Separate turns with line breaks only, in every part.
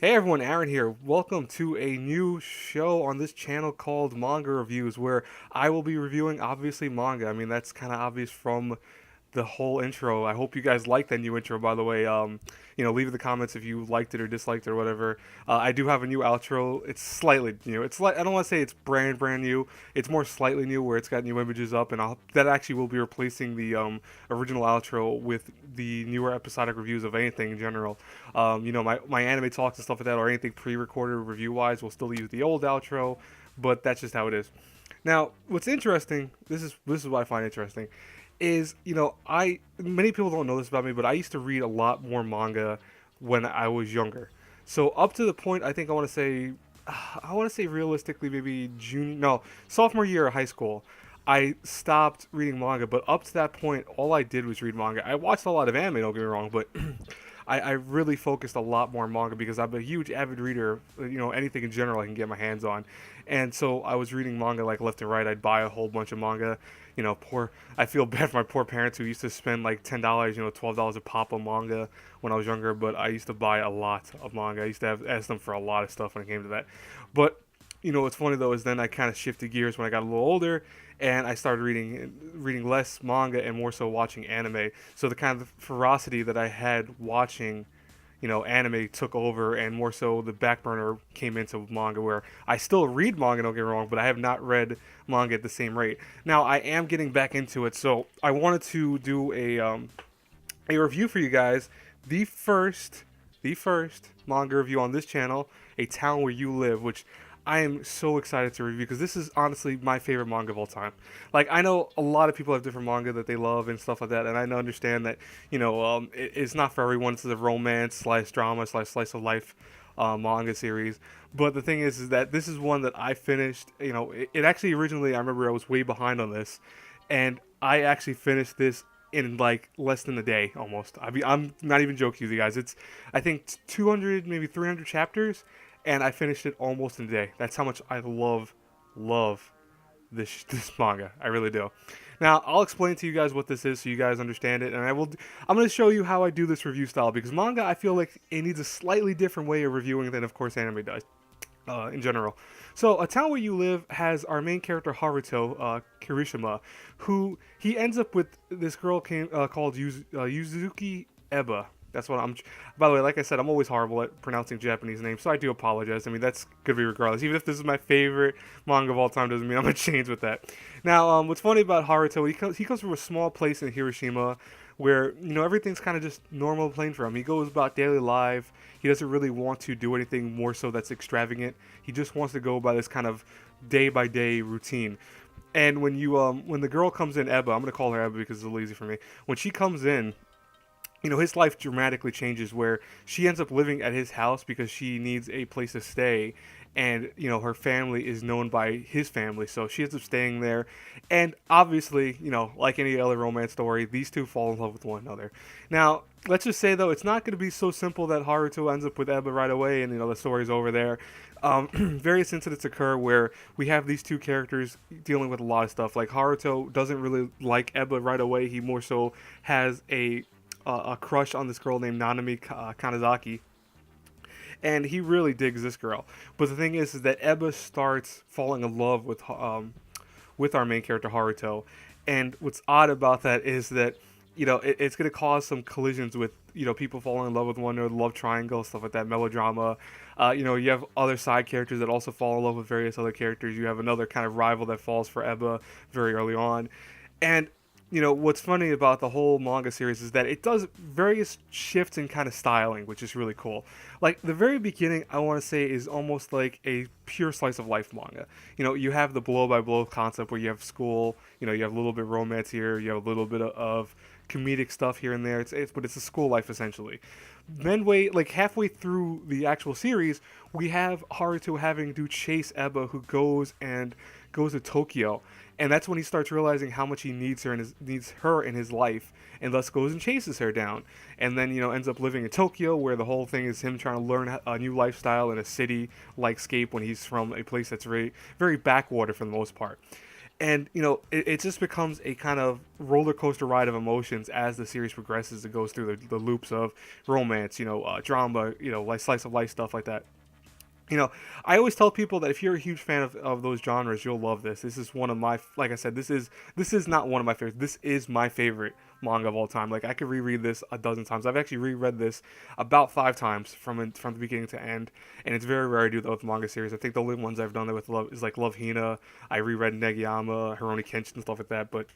Hey everyone, Aaron here. Welcome to a new show on this channel called Manga Reviews, where I will be reviewing obviously manga. I mean, that's kind of obvious from the whole intro. I hope you guys liked that new intro, by the way. Leave in the comments if you liked it or disliked it or whatever. I do have a new outro. It's slightly new. It's like I don't want to say it's brand new. It's more slightly new, where it's got new images up, and that actually will be replacing the original outro with the newer episodic reviews of anything in general. My anime talks and stuff like that, or anything pre-recorded review wise, will still use the old outro, but that's just how it is. Now, what's interesting, this is what I find interesting, is I many people don't know this about me, but I used to read a lot more manga when I was younger. So up to the point, I think I want to say realistically maybe junior, no, sophomore year of high school, I stopped reading manga. But up to that point, all I did was read manga. I watched a lot of anime, don't get me wrong, but I really focused a lot more on manga because I'm a huge avid reader. Anything in general I can get my hands on, and so I was reading manga like left and right. I'd buy a whole bunch of manga. Poor. I feel bad for my poor parents who used to spend like $10, $12 a pop on manga when I was younger. But I used to buy a lot of manga. I used to ask them for a lot of stuff when it came to that. But what's funny though is then I kind of shifted gears when I got a little older, and I started reading less manga and more so watching anime. So the kind of ferocity that I had watching, anime took over, and more so the back burner came into manga, where I still read manga, don't get me wrong, but I have not read manga at the same rate. Now I am getting back into it, so I wanted to do a review for you guys. The first, the first manga review on this channel, A Town Where You Live, which I am so excited to review because this is honestly my favorite manga of all time. Like, I know a lot of people have different manga that they love and stuff like that, and I understand that it's not for everyone. It's a romance slash drama slash slice of life manga series. But the thing is that this is one that I finished. It actually originally, I remember I was way behind on this, and I actually finished this in like less than a day almost. I'm not even joking with you guys. It's, I think, 200 maybe 300 chapters, and I finished it almost in a day. That's how much I love this manga. I really do. Now I'll explain to you guys what this is so you guys understand it, and I'm going to show you how I do this review style, because manga, I feel like it needs a slightly different way of reviewing than of course anime does. In general. So, A Town Where You Live has our main character Haruto, Kirishima, who he ends up with this girl called Yuzuki Eba. That's what I'm. By the way, like I said, I'm always horrible at pronouncing Japanese names, so I do apologize. I mean, that's gonna be regardless. Even if this is my favorite manga of all time, doesn't mean I'm gonna change with that. Now, what's funny about Haruto? He comes from a small place in Hiroshima, where everything's kind of just normal plain for him. He goes about daily life. He doesn't really want to do anything more so that's extravagant. He just wants to go by this kind of day by day routine. And when the girl comes in, Eba, I'm gonna call her Eba because it's a little easy for me. When she comes in, his life dramatically changes, where she ends up living at his house because she needs a place to stay, and her family is known by his family, so she ends up staying there. And obviously, like any other romance story, these two fall in love with one another. Now, let's just say though, it's not going to be so simple that Haruto ends up with Eba right away and the story's over there. Various incidents occur where we have these two characters dealing with a lot of stuff. Like, Haruto doesn't really like Eba right away. He more so has a crush on this girl named Nanami Kanazaki, and he really digs this girl. But the thing is that Eba starts falling in love with our main character Haruto, and what's odd about that is that it's going to cause some collisions with people falling in love with one another, love triangle, stuff like that, melodrama. You have other side characters that also fall in love with various other characters. You have another kind of rival that falls for Eba very early on, and what's funny about the whole manga series is that it does various shifts in kind of styling, which is really cool. Like, the very beginning, I want to say, is almost like a pure slice of life manga. You have the blow by blow concept where you have school, you have a little bit of romance here, you have a little bit of comedic stuff here and there. But it's a school life essentially. Then like halfway through the actual series, we have Haruto having to chase Eba, who goes to Tokyo, and that's when he starts realizing how much he needs her in his life, and thus goes and chases her down, and then ends up living in Tokyo, where the whole thing is him trying to learn a new lifestyle in a city like scape when he's from a place that's very very backwater for the most part. And it just becomes a kind of roller coaster ride of emotions as the series progresses. It goes through the loops of romance, drama, like slice of life stuff like that. you know, I always tell people that if you're a huge fan of those genres, you'll love this. This is one of my, like I said, this is not one of my favorites. This is my favorite manga of all time. Like I could reread this a dozen times. I've actually reread this about 5 times from the beginning to end, and it's very rare to do that with manga series. I think the only ones I've done that with love is like Love Hina. I reread Negiyama, Hironi Kenshin, and stuff like that. But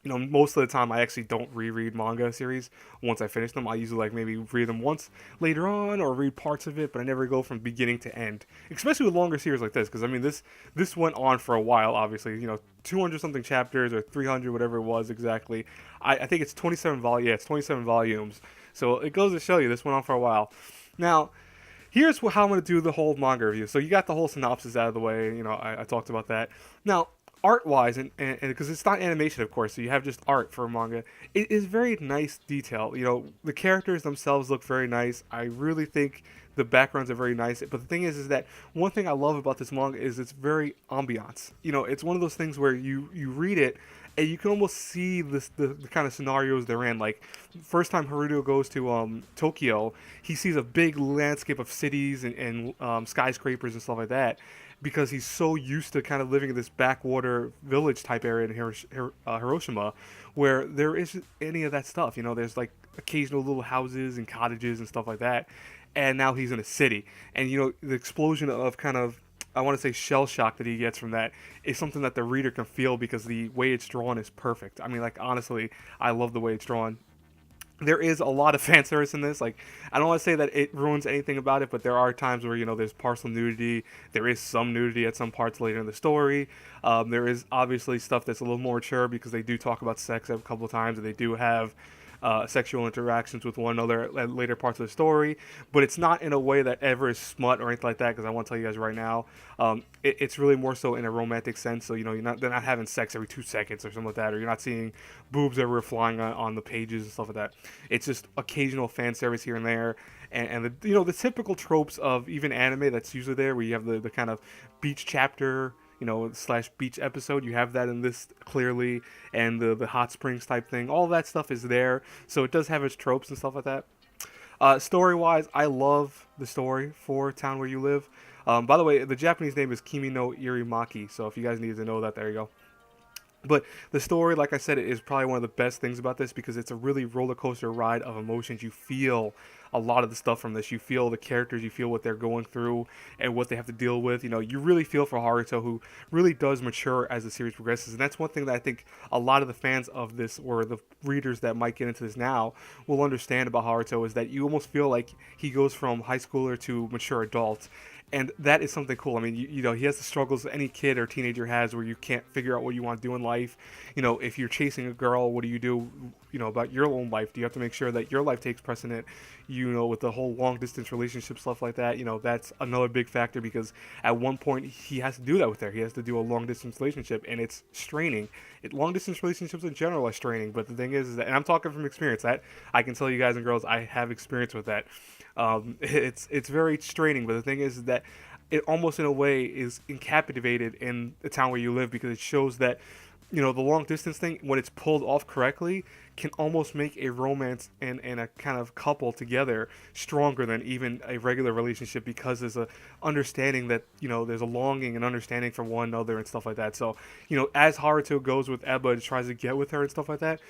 most of the time I actually don't reread manga series once I finish them. I usually like maybe read them once later on or read parts of it, but I never go from beginning to end. Especially with longer series like this, because I mean this went on for a while. Obviously, 200 something chapters or 300, whatever it was exactly. I think it's 27 volumes. Yeah, it's 27 volumes. So it goes to show you this went on for a while. Now, here's how I'm going to do the whole manga review. So you got the whole synopsis out of the way. I talked about that. Now, art wise, and because it's not animation, of course, so you have just art for a manga, it is very nice detail. The characters themselves look very nice. I really think the backgrounds are very nice. But the thing is that one thing I love about this manga is it's very ambiance. It's one of those things where you read it and you can almost see the kind of scenarios they're in. Like, first time Haruto goes to Tokyo, he sees a big landscape of cities and skyscrapers and stuff like that, because he's so used to kind of living in this backwater village type area in Hiroshima, where there isn't any of that stuff. There's like occasional little houses and cottages and stuff like that. And now he's in a city. And, the explosion of kind of, I want to say, shell shock that he gets from that is something that the reader can feel, because the way it's drawn is perfect. I mean, like, honestly, I love the way it's drawn. There is a lot of fan service in this. Like, I don't want to say that it ruins anything about it, but there are times where there's partial nudity. There is some nudity at some parts later in the story. There is obviously stuff that's a little more mature, because they do talk about sex a couple of times, and they do have sexual interactions with one another at later parts of the story, but it's not in a way that ever is smut or anything like that. Because I want to tell you guys right now, it's really more so in a romantic sense. So they're not having sex every 2 seconds or something like that, or you're not seeing boobs everywhere flying on the pages and stuff like that. It's just occasional fan service here and there, and the typical tropes of even anime that's usually there, where you have the kind of beach chapter, slash beach episode. You have that in this clearly, and the hot springs type thing. All that stuff is there, so it does have its tropes and stuff like that. Story wise, I love the story for Town Where You Live. By the way, the Japanese name is Kimi no Iru Machi, so if you guys need to know that, there you go. But the story, like I said, is probably one of the best things about this, because it's a really roller coaster ride of emotions. You feel a lot of the stuff from this. You feel the characters, you feel what they're going through and what they have to deal with. You really feel for Haruto, who really does mature as the series progresses. And that's one thing that I think a lot of the fans of this, or the readers that might get into this now, will understand about Haruto, is that you almost feel like he goes from high schooler to mature adult. And that is something cool. I mean, he has the struggles any kid or teenager has, where you can't figure out what you want to do in life. If you're chasing a girl, what do you do, about your own life? Do you have to make sure that your life takes precedent? With the whole long distance relationship stuff like that, that's another big factor, because at one point he has to do that with her. He has to do a long distance relationship, and it's straining. Long distance relationships in general are straining, but the thing is that, and I'm talking from experience, that I can tell you guys and girls, I have experience with that. It's very straining, but the thing is that it almost in a way is encapsulated in the Town Where You Live, because it shows that the long distance thing, when it's pulled off correctly, can almost make a romance and a kind of couple together stronger than even a regular relationship, because there's a understanding that there's a longing and understanding for one another and stuff like that. So as Haruto goes with Eba and tries to get with her and stuff like that,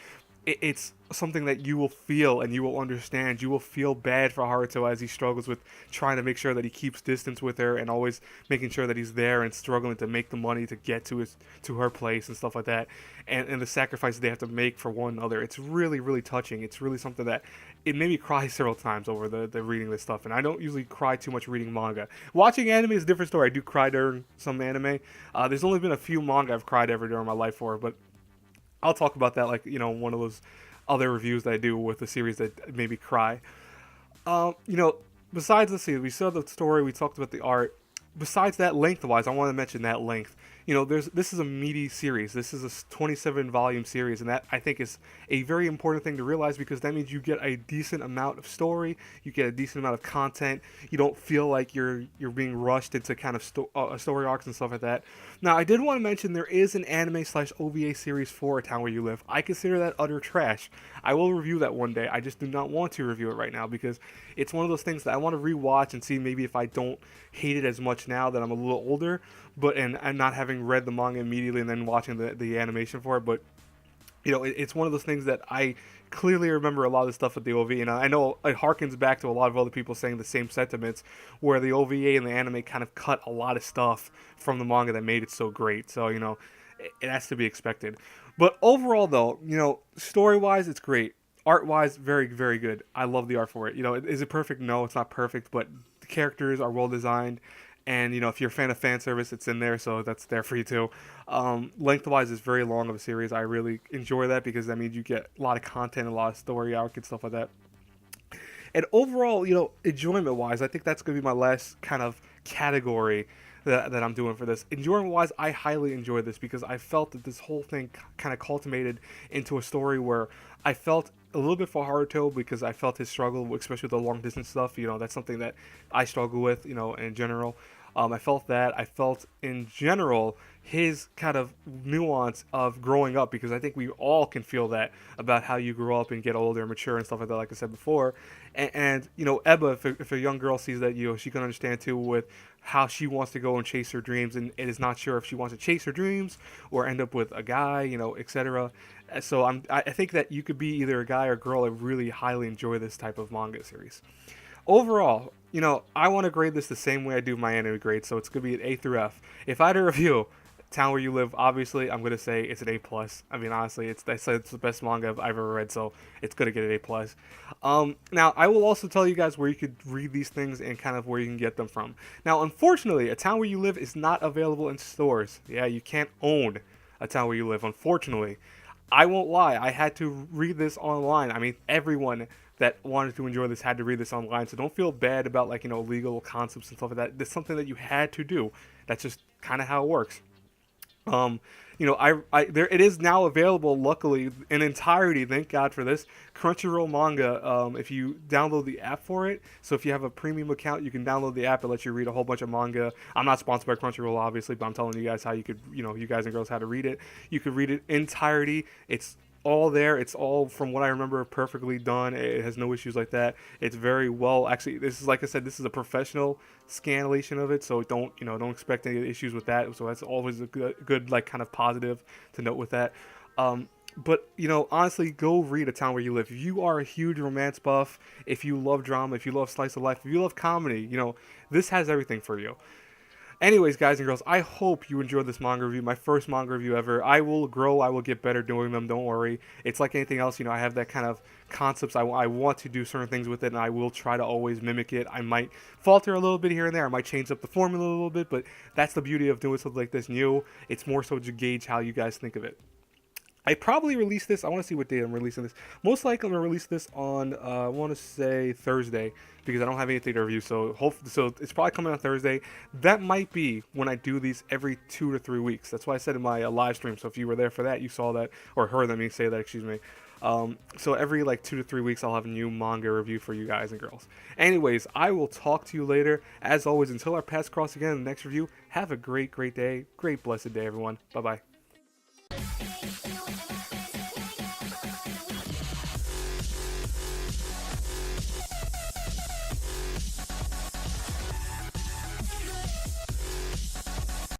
it's something that you will feel and you will understand. You will feel bad for Haruto as he struggles with trying to make sure that he keeps distance with her, and always making sure that he's there and struggling to make the money to get to her place and stuff like that, and the sacrifices they have to make for one another. It's really, really touching. It's really something that it made me cry several times over the reading this stuff. And I don't usually cry too much reading manga. Watching anime is a different story. I do cry during some anime. There's only been a few manga I've cried ever during my life for, but I'll talk about that, like, one of those other reviews that I do with a series that made me cry. Besides, let's see, we saw the story, we talked about the art. Besides that, lengthwise, I want to mention that length. this is a meaty series. This is a 27 volume series, and that I think is a very important thing to realize, because that means you get a decent amount of story, you get a decent amount of content. You don't feel like you're being rushed into kind of story arcs and stuff like that. Now, I did want to mention there is an anime slash OVA series for A Town Where You Live. I consider that utter trash. I will review that one day. I just do not want to review it right now, because it's one of those things that I want to rewatch and see maybe if I don't hate it as much now that I'm a little older, but and not having read the manga immediately and then watching the animation for it. But it's one of those things that I clearly remember a lot of the stuff with the OVA, and I know it harkens back to a lot of other people saying the same sentiments, where the OVA and the anime kind of cut a lot of stuff from the manga that made it so great. So it has to be expected. But overall, though, story-wise, it's great. Art-wise, very, very good. I love the art for it. Is it perfect? No, it's not perfect, but the characters are well designed. And, if you're a fan of fan service, it's in there, so that's there for you too. Lengthwise, it's very long of a series. I really enjoy that, because that means you get a lot of content, a lot of story arc and stuff like that. And overall, enjoyment-wise, I think that's going to be my last kind of category that I'm doing for this. Enjoyment-wise, I highly enjoyed this, because I felt that this whole thing kind of culminated into a story where I felt a little bit for Haruto, because I felt his struggle, especially with the long-distance stuff. That's something that I struggle with, in general. I felt that. I felt, in general, his kind of nuance of growing up, because I think we all can feel that about how you grow up and get older and mature and stuff like that, like I said before. And Ebba, if a young girl sees that, she can understand too, with how she wants to go and chase her dreams, and is not sure if she wants to chase her dreams or end up with a guy, etc. So I think that you could be either a guy or girl and really highly enjoy this type of manga series. Overall, I want to grade this the same way I do my anime grade, so it's going to be an A through F. If I had to review Town Where You Live, obviously, I'm going to say it's an A+. I mean, honestly, it's the best manga I've ever read, so it's going to get an A+. Now, I will also tell you guys where you could read these things and kind of where you can get them from. Now, unfortunately, A Town Where You Live is not available in stores. Yeah, you can't own A Town Where You Live, unfortunately. I won't lie, I had to read this online. I mean, everyone that wanted to enjoy this had to read this online, so don't feel bad about legal concepts and stuff like that. It's something that you had to do. That's just kind of how it works. It is now available, luckily, in entirety. Thank God for this. Crunchyroll manga. If you download the app for it, so if you have a premium account, you can download the app. It lets you read a whole bunch of manga. I'm not sponsored by Crunchyroll, obviously, but I'm telling you guys how you could, you guys and girls, how to read it. You could read it entirety. It's all there. It's all, from what I remember, perfectly done. It has no issues like that. It's very well. Actually, this is, like I said, this is a professional scanlation of it, so don't expect any issues with that. So that's always a good like kind of positive to note with that. But honestly, go read A Town Where You Live. If you are a huge romance buff, if you love drama, if you love slice of life, if you love comedy, this has everything for you. Anyways, guys and girls, I hope you enjoyed this manga review, my first manga review ever. I will grow, I will get better doing them, don't worry. It's like anything else, I have that kind of concepts, I want to do certain things with it, and I will try to always mimic it. I might falter a little bit here and there, I might change up the formula a little bit, but that's the beauty of doing something like this new. It's more so to gauge how you guys think of it. I probably release this. I want to see what day I'm releasing this. Most likely, I'm gonna release this on I want to say Thursday, because I don't have anything to review. So it's probably coming on Thursday. That might be when I do these every 2 to 3 weeks. That's why I said in my live stream. So if you were there for that, you saw that or heard me say that. Excuse me. So every 2 to 3 weeks, I'll have a new manga review for you guys and girls. Anyways, I will talk to you later. As always, until our paths cross again in the next review, have a great day, great blessed day, everyone. Bye bye.